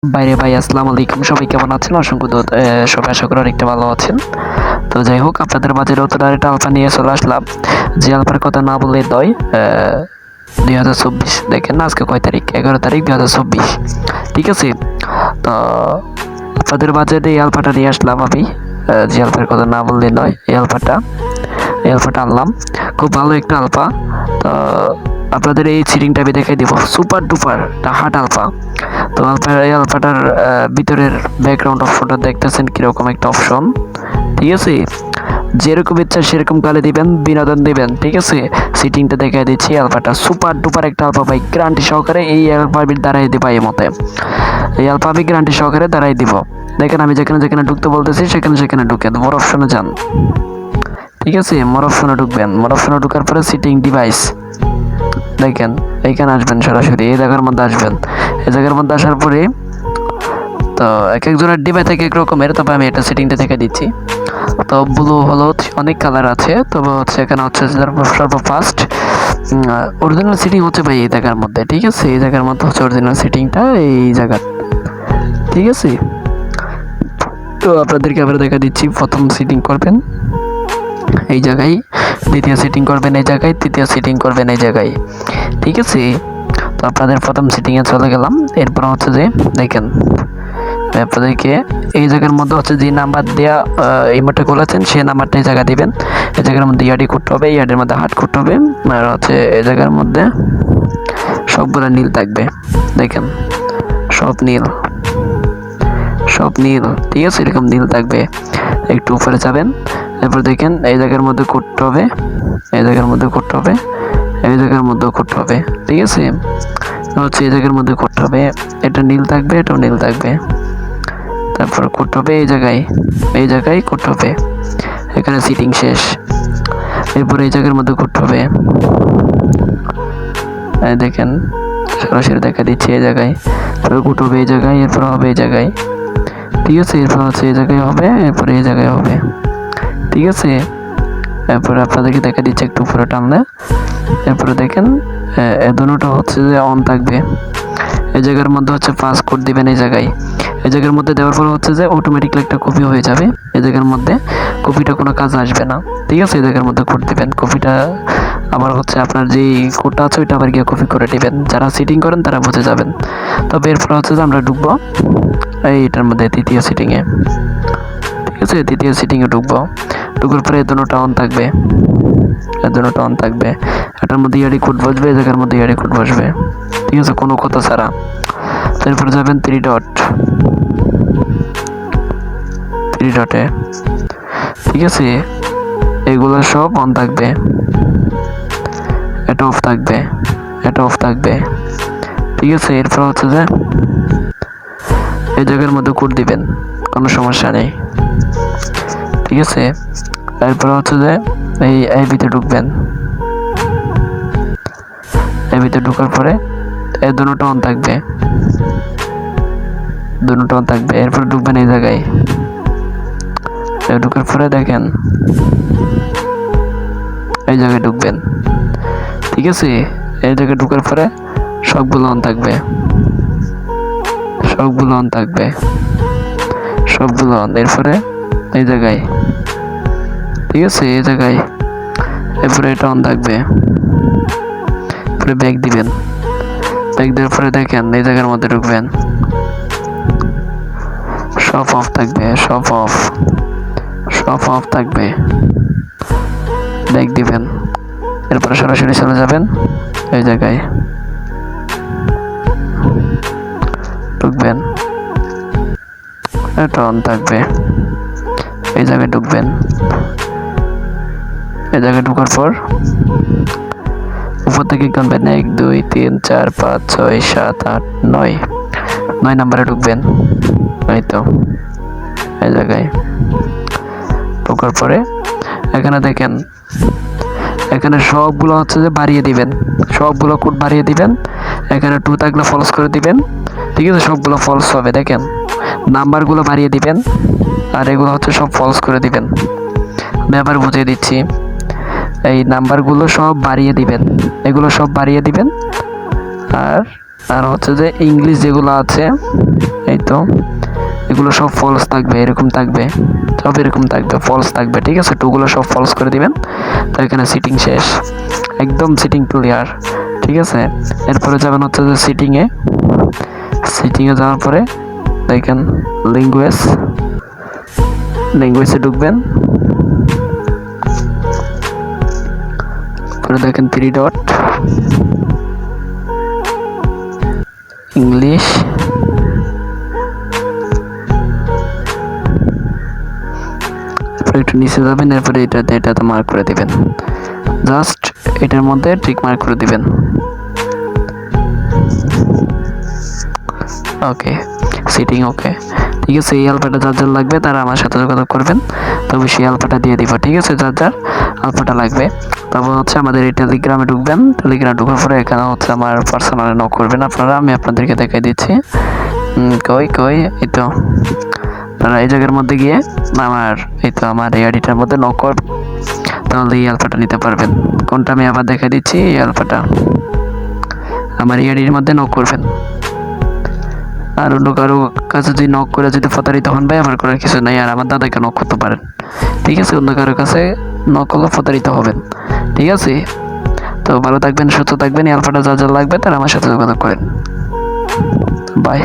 বাইরে ভাই আসসালামু আলাইকুম। সবাই কেমন আছেন? অসংখ্য সবাই আশা করি অনেকটা ভালো আছেন। তো যাই হোক, আপনাদের মাঝে নতুন আরেকটা আলফা নিয়ে চলে আসলাম। যে আলফার কথা না বললে নয়। 2024 দেখেন না, আজকে কয় তারিখ? 11 তারিখ 2024। ঠিক আছে। তো আপনাদের মাঝে এই আলফাটা নিয়ে আসলাম আমি। যে আলফার কথা না বললে নয়, এই আলফাটা আনলাম। খুব ভালো একটা আলফা। তো আপনাদের এই সিটিংটা আমি দেখাই দিব। Super duper heart alpha. তো এই আলফাটার ভিতরের ব্যাকগ্রাউন্ড অপশনটা দেখতেছেন কিরকম একটা অপশন। ঠিক আছে, যেরকম ইচ্ছা সেরকম গালে দিবেন, বিনোদন দিবেন। ঠিক আছে, সিটিংটা দেখাই দিচ্ছি। আলফাটা সুপার ডুপার একটা আলফা ভাই, গ্যারান্টি সহকারে এই আলফা আমি দাঁড়াই দিব। এই মতে এই আলফা আমি গ্যারান্টি সহকারে দাঁড়াই দিব। দেখেন, আমি যেখানে যেখানে ঢুকতে বলতেছি সেখানে সেখানে ঢুকেন। মোর অপশনে যান। ঠিক আছে, মোর অপশনে ঢুকবেন। মোর অপশনে ঢুকার পরে সিটিং ডিভাইস দেখেন, এইখানে আসবেন, সরাসরি এই জায়গার মধ্যে আসবেন। এই জায়গার মধ্যে আসার পরে তো এক একজনের ডিভাইস এক এক রকমের, তবে আমি এটা সেটিংটা থেকে দিচ্ছি। তো ব্লু হলুদ অনেক কালার আছে, তবে হচ্ছে এখানে হচ্ছে সর্বফার্স্ট অরিজিনাল সেটিং হচ্ছে ভাই এই জায়গার মধ্যে। ঠিক আছে, এই জায়গার মধ্যে হচ্ছে অরিজিনাল সেটিংটা, এই জায়গা। ঠিক আছে, তো আপনাদেরকে আবার দেখা দিচ্ছি। প্রথম সেটিং করবেন এই জায়গায়, দ্বিতীয় সেটিং করবেন এই জায়গায়, তৃতীয় সেটিং করবেন এই জায়গায়। ঠিক আছে, তো আপনাদের প্রথম সেটিংয়ে চলে গেলাম। এরপর হচ্ছে যে দেখেন, আপনাদেরকে এই জায়গার মধ্যে হচ্ছে যে নাম্বার দেওয়া ইমোটে খুলেছেন সেই নাম্বারটা এই জায়গা দিবেন। এই জায়গার মধ্যে ইয়াডি করতে হবে, ইয়াডের মধ্যে হাট করতে হবে। আর হচ্ছে এই জায়গার মধ্যে সবগুলো নীল থাকবে। দেখেন, সব নীল, সব নীল। ঠিক আছে, এরকম নীল থাকবে। একটু উপরে যাবেন, এরপর দেখেন এই জায়গার মধ্যে করতে হবে, এই জায়গার মধ্যে করতে হবে, এই জায়গার মধ্যেও করতে হবে। ঠিক আছে, হচ্ছে এই জায়গার মধ্যে করতে হবে। এটা নীল থাকবে, এটাও নীল থাকবে। তারপর করতে হবে এই জায়গায়, এই জায়গায় করতে হবে। এখানে সিটিং শেষ। এরপর এই জায়গার মধ্যে করতে হবে। দেখেন, সরাসরি দেখা দিচ্ছি এই জায়গায়। তারপর করতে হবে এই জায়গায়, এরপর হবে এই জায়গায়। ঠিক আছে, এরপর হচ্ছে এই জায়গায় হবে, এরপরে এই জায়গায় হবে। ঠিক আছে, এরপরে আপনাদেরকে দেখা দিচ্ছে একটু উপরে টানলে। এরপরে দেখেন এ দুটোটা হচ্ছে যে অন থাকবে। এই জায়গার মধ্যে হচ্ছে পাস কোড দিবেন এই জায়গায়। এই জায়গার মধ্যে দেওয়ার পর হচ্ছে যে অটোমেটিকলি একটা কপি হয়ে যাবে। এই জায়গার মধ্যে কপিটা কোনো কাজে আসবে না। ঠিক আছে, এই জায়গার মধ্যে কোড দিবেন। কপিটা আবার হচ্ছে আপনার যেই কোডটা আছে ওইটা আবার গিয়ে কপি করে দিবেন। যারা সিটিং করেন তারা বুঝে যাবেন। তবে এরপর হচ্ছে যে আমরা ঢুকবো এইটার মধ্যে, তৃতীয় সিটিংয়ে। ঠিক আছে, তৃতীয় সিটিংয়ে ঢুকবো। ঢুকার পরে এই দুটোটা অন থাকবে, এই দুটোটা অন থাকবে। এটার মধ্যে ইয়ারি কোড বসবে, এই জায়গার মধ্যে ইয়ারি কোড বসবে। ঠিক আছে, কোনো কথা ছাড়া। তারপরে যাবেন থ্রি ডটে। ঠিক আছে, এগুলো সব অন থাকবে। এটা অফ থাকবে, এটা অফ থাকবে। ঠিক আছে, এরপর হচ্ছে যে এই জায়গার মধ্যে কোড দিবেন, কোনো সমস্যা নেই। ঠিক আছে, এরপর হচ্ছে যে এই ভিতরে ঢুকবেন। এই ভিতরে ঢুকার পরে এই দুটোটা অন থাকবে, দুটোটা অন থাকবে। এরপর ঢুকবেন এই জায়গায়। ঢুকার পরে দেখেন এই জায়গায় ঢুকবেন। ঠিক আছে, এই জায়গায় ঢুকার পরে সবগুলো অন থাকবে, সবগুলো অন থাকবে, সবগুলো অন। এরপরে এই জায়গায়, ঠিক আছে, এই জায়গায়। এরপরে এটা অন থাকবে। এরপরে ব্যাক দিবেন। ব্যাক দেওয়ার পরে দেখেন এই জায়গার মধ্যে ঢুকবেন, সব অফ থাকবে, সব অফ, সব অফ থাকবে। ব্যাক দিবেন, এরপরে সরাসরি চলে যাবেন এই জায়গায়, ঢুকবেন। এটা অন থাকবে, এই জায়গায় ঢুকবেন। এই জায়গায় ঢুকার পর উপর থেকে গুনবেন 1 2 3 4 5 6 7 8 9 নাম্বারে ঢুকবেন। এই তো এই জায়গায় ঢোকার পরে এখানে দেখেন, এখানে সবগুলো হচ্ছে যে বাড়িয়ে দিবেন, সবগুলো কোড বাড়িয়ে দিবেন। এখানে 2 থাকলে ফলস করে দিবেন। ঠিক আছে, সবগুলো ফলস হবে। দেখেন, নাম্বারগুলো বাড়িয়ে দিবেন, আর এগুলো হচ্ছে সব ফলস করে দিবেন। আমি আবার বুঝিয়ে দিচ্ছি। এই নাম্বারগুলো সব বাড়িয়ে দিবেন, এগুলো সব বাড়িয়ে দিবেন। আর আর হচ্ছে যে ইংলিশ যেগুলো আছে এই তো এগুলো সব ফলস থাকবে, এরকম থাকবে, সব এরকম থাকবে, ফলস থাকবে, ঠিক আছে। টুগুলো সব ফলস করে দিবেন। তো এখানে সিটিং শেষ, একদম সিটিং ক্লিয়ার, ঠিক আছে। এরপরে যাবেন হচ্ছে যে সিটিংয়ে যাওয়ার পরে দেখেন ল্যাঙ্গুয়েজে ঢুকবেন, পরে দেখেন 3 ডট, ইংলিশ, একটু নিচে যাবেন, এরপরে এটাতে মার্ক করে দিবেন, জাস্ট এটার মধ্যে টিক মার্ক করে দিবেন। ওকে, সিটিং ওকে, ঠিক আছে। এই আলফাটা যার যার লাগবে তারা আমার সাথে যোগাযোগ করবেন, তবে সেই আলফাটা দিয়ে দিব, ঠিক আছে। যার যার আলফাটা লাগবে। তারপর হচ্ছে আমাদের এই টেলিগ্রামে ঢুকবেন, টেলিগ্রামে ঢোকার পরে এখানে হচ্ছে আমার পার্সোনালে নক করবেন আপনারা, আমি আপনাদেরকে দেখাই দিচ্ছি। কই এই তো আপনারা এই জায়গার মধ্যে গিয়ে আমার এই আইডিটার মধ্যে নক করবেন, তাহলে এই আলফাটা নিতে পারবেন। কোনটা আমি আবার দেখা দিচ্ছি, এই আলফাটা আমার এই আইডির মধ্যে নক করবেন। আর অন্য কারো কাছে যদি নক করে যদি প্রতারিত হন ভাই, আমার করার কিছু নাই। আর আমার দাদাকে নক করতে পারেন, ঠিক আছে। অন্য কারোর কাছে নক করলে প্রতারিত হবেন, ঠিক আছে। তো ভালো থাকবেন, সুস্থ থাকবেন। এই আলফাটা যা যা লাগবে তারা আমার সাথে যোগাযোগ করেন। বাই।